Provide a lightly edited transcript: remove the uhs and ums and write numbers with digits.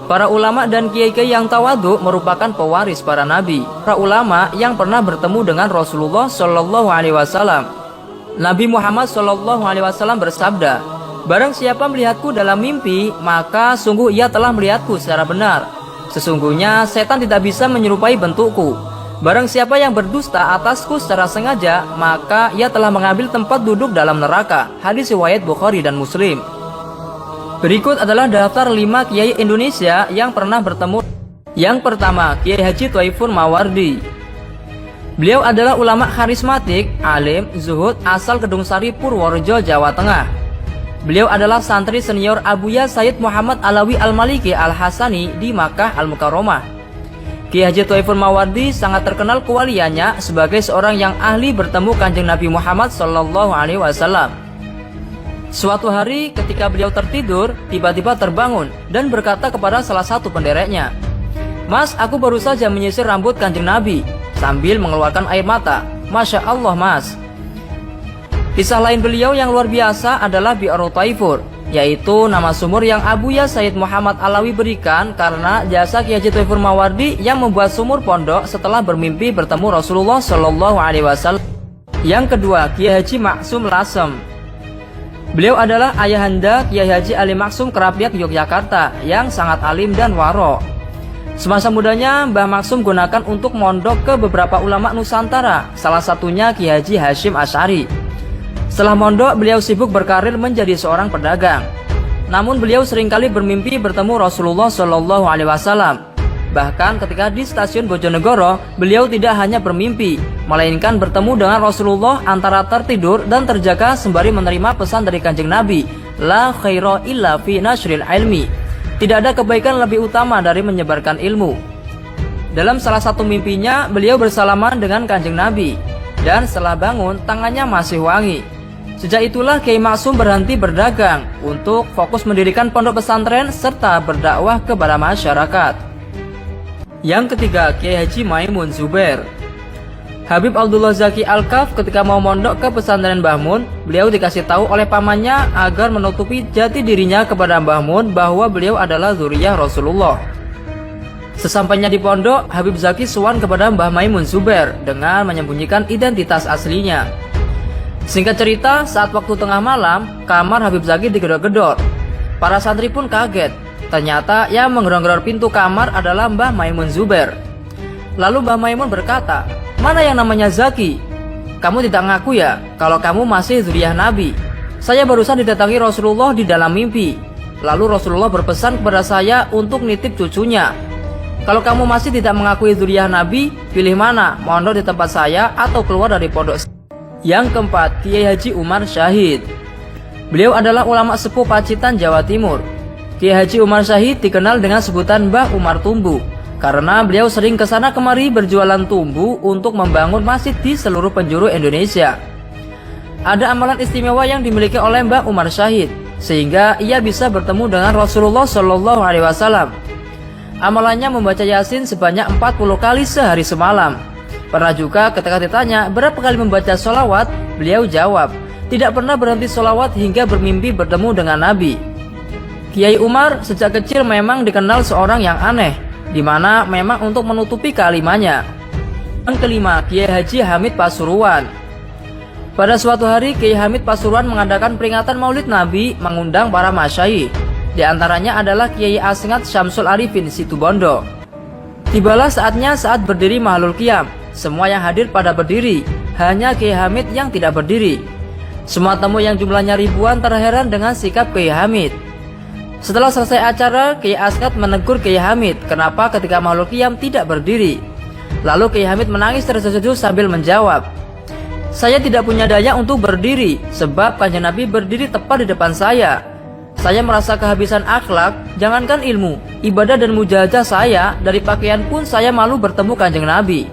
Para ulama dan kiai-kiai yang tawadhu merupakan pewaris para nabi. Para ulama yang pernah bertemu dengan Rasulullah Shallallahu Alaihi Wasallam. Nabi Muhammad Shallallahu Alaihi Wasallam bersabda, "Barang siapa melihatku dalam mimpi, maka sungguh ia telah melihatku secara benar. Sesungguhnya setan tidak bisa menyerupai bentukku. Barang siapa yang berdusta atasku secara sengaja, maka ia telah mengambil tempat duduk dalam neraka." Hadis riwayat Bukhari dan Muslim. Berikut adalah daftar 5 kiai Indonesia yang pernah bertemu. Yang pertama, Kiai Haji Thaifur Mawardi. Beliau adalah ulama karismatik, alim, zuhud, asal Kedungsari, Purworejo, Jawa Tengah. Beliau adalah santri senior Abuya Sayyid Muhammad Alawi Al-Maliki Al-Hasani di Makkah Al-Mukarramah. Kiai Haji Thaifur Mawardi sangat terkenal kewaliannya sebagai seorang yang ahli bertemu Kanjeng Nabi Muhammad Sallallahu Alaihi Wasallam. Suatu hari ketika beliau tertidur, tiba-tiba terbangun dan berkata kepada salah satu pendereknya, "Mas, aku baru saja menyisir rambut Kanjeng Nabi," sambil mengeluarkan air mata. "Masya Allah, Mas." Kisah lain beliau yang luar biasa adalah Bi'ru Thaifur, yaitu nama sumur yang Abuya Sayyid Muhammad Alawi berikan karena jasa Kiai Haji Thaifur Mawardi yang membuat sumur pondok setelah bermimpi bertemu Rasulullah Shallallahu Alaihi Wasallam. Yang kedua, Kiai Haji Maksum Lasem. Beliau adalah ayahanda Kiai Haji Ali Maksum Kerapiak Yogyakarta yang sangat alim dan waro. Semasa mudanya Mbah Maksum gunakan untuk mondok ke beberapa ulama Nusantara, salah satunya Kiai Haji Hashim Asy'ari. Setelah mondok, beliau sibuk berkarir menjadi seorang pedagang. Namun beliau seringkali bermimpi bertemu Rasulullah Shallallahu Alaihi Wasallam. Bahkan ketika di stasiun Bojonegoro, beliau tidak hanya bermimpi, melainkan bertemu dengan Rasulullah antara tertidur dan terjaga sembari menerima pesan dari Kanjeng Nabi, "La khaira illa fi nashril ilmi." Tidak ada kebaikan lebih utama dari menyebarkan ilmu. Dalam salah satu mimpinya, beliau bersalaman dengan Kanjeng Nabi, dan setelah bangun, tangannya masih wangi. Sejak itulah Kiai Maksum berhenti berdagang untuk fokus mendirikan pondok pesantren serta berdakwah kepada masyarakat. Yang ketiga, Kiai Haji Maimun Zubair. Habib Abdullah Zaki Al-Kaf ketika mau mondok ke pesantren Mbah Mun, beliau dikasih tahu oleh pamannya agar menutupi jati dirinya kepada Mbah Mun bahwa beliau adalah zuriyah Rasulullah. Sesampainya di pondok, Habib Zaki sowan kepada Mbah Maimun Zubair dengan menyembunyikan identitas aslinya. Singkat cerita, saat waktu tengah malam, kamar Habib Zaki digedor-gedor. Para santri pun kaget. Ternyata yang menggedor-gedor pintu kamar adalah Mbah Maimun Zubair. Lalu Mbah Maimun berkata, "Mana yang namanya Zaki? Kamu tidak ngaku ya kalau kamu masih zuriyah Nabi? Saya barusan didatangi Rasulullah di dalam mimpi. Lalu Rasulullah berpesan kepada saya untuk nitip cucunya. Kalau kamu masih tidak mengakui zuriyah Nabi, pilih mana, mondok di tempat saya atau keluar dari pondok." Yang keempat, Kiai Haji Umar Syahid. Beliau adalah ulama sepuh Pacitan, Jawa Timur. Kiai Haji Umar Syahid dikenal dengan sebutan Mbah Umar Tumbu karena beliau sering kesana kemari berjualan tumbu untuk membangun masjid di seluruh penjuru Indonesia. Ada amalan istimewa yang dimiliki oleh Mbah Umar Syahid sehingga ia bisa bertemu dengan Rasulullah Shallallahu Alaihi Wasallam. Amalannya membaca Yasin sebanyak 40 kali sehari semalam. Pernah juga ketika ditanya berapa kali membaca sholawat, beliau jawab, tidak pernah berhenti sholawat hingga bermimpi bertemu dengan Nabi. Kiai Umar sejak kecil memang dikenal seorang yang aneh, di mana memang untuk menutupi kalimatnya. Yang kelima, Kiai Haji Hamid Pasuruan. Pada suatu hari, Kiai Hamid Pasuruan mengadakan peringatan Maulid Nabi, mengundang para masyayikh. Di antaranya adalah Kiai Asngat Syamsul Arifin Situbondo. Tibalah saatnya saat berdiri Mahlul Qiyam. Semua yang hadir pada berdiri, hanya Kiai Hamid yang tidak berdiri. Semua tamu yang jumlahnya ribuan terheran dengan sikap Kiai Hamid. Setelah selesai acara, Kiai Asngat menegur Kiai Hamid kenapa ketika Mahlul Qiyam tidak berdiri. Lalu Kiai Hamid menangis terseduh sambil menjawab, "Saya tidak punya daya untuk berdiri sebab Kanjeng Nabi berdiri tepat di depan saya. Saya merasa kehabisan akhlak, jangankan ilmu, ibadah dan mujahadah saya, dari pakaian pun saya malu bertemu Kanjeng Nabi."